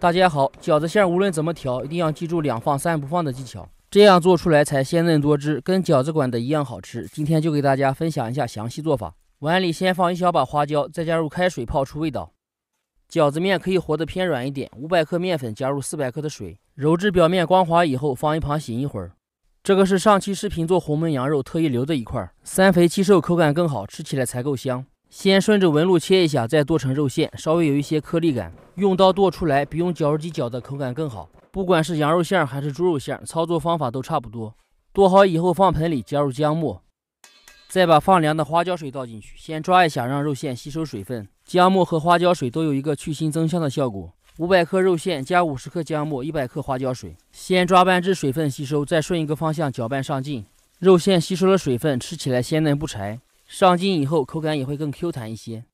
大家好，饺子馅无论怎么调，一定要记住2放3不放的技巧，这样做出来才鲜嫩多汁，跟饺子馆的一样好吃。今天就给大家分享一下详细做法。碗里先放1小把花椒，再加入开水泡出味道。饺子面可以和得偏软一点，500克面粉加入400克的水，揉至表面光滑以后放一旁醒一会儿。这个是上期视频做红焖羊肉特意留的一块，3肥7瘦，口感更好，吃起来才够香。先顺着纹路切一下，再剁成肉馅，稍微有一些颗粒感，用刀剁出来比用绞肉机绞的口感更好。不管是羊肉馅还是猪肉馅，操作方法都差不多。剁好以后放盆里，加入姜末，再把放凉的花椒水倒进去，先抓一下，让肉馅吸收水分。姜末和花椒水都有一个去腥增香的效果。500克肉馅加50克姜末，100克花椒水，先抓拌至水分吸收，再顺一个方向搅拌上劲。肉馅吸收了水分，吃起来鲜嫩不柴。上劲以后，口感也会更 Q 弹一些。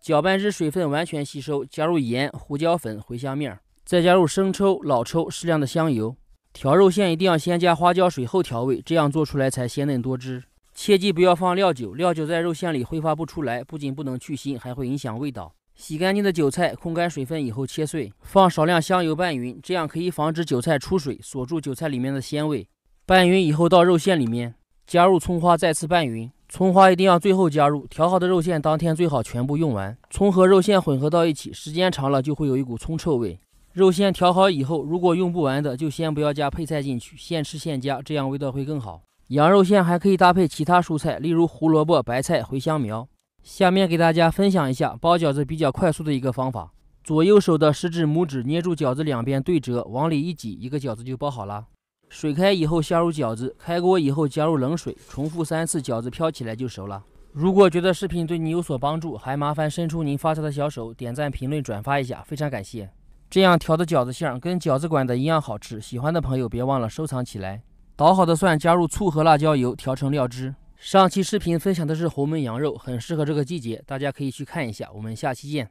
搅拌至水分完全吸收，加入盐、胡椒粉、茴香面，再加入生抽、老抽、适量的香油。调肉馅一定要先加花椒水后调味，这样做出来才鲜嫩多汁。切记不要放料酒，料酒在肉馅里挥发不出来，不仅不能去腥，还会影响味道。洗干净的韭菜控干水分以后切碎，放少量香油拌匀，这样可以防止韭菜出水，锁住韭菜里面的鲜味。拌匀以后到肉馅里面，加入葱花，再次拌匀。葱花一定要最后加入，调好的肉馅当天最好全部用完。葱和肉馅混合到一起，时间长了就会有一股葱臭味。肉馅调好以后，如果用不完的就先不要加配菜进去，现吃现加，这样味道会更好。羊肉馅还可以搭配其他蔬菜，例如胡萝卜、白菜、茴香苗。下面给大家分享一下包饺子比较快速的一个方法。左右手的食指、拇指捏住饺子两边对折，往里一挤，一个饺子就包好了。水开以后下入饺子，开锅以后加入冷水，重复3次，饺子飘起来就熟了。如果觉得视频对你有所帮助，还麻烦伸出您发财的小手，点赞、评论、转发一下，非常感谢。这样调的饺子馅跟饺子馆的一样好吃，喜欢的朋友别忘了收藏起来。捣好的蒜加入醋和辣椒油调成料汁。上期视频分享的是红焖羊肉，很适合这个季节，大家可以去看一下。我们下期见。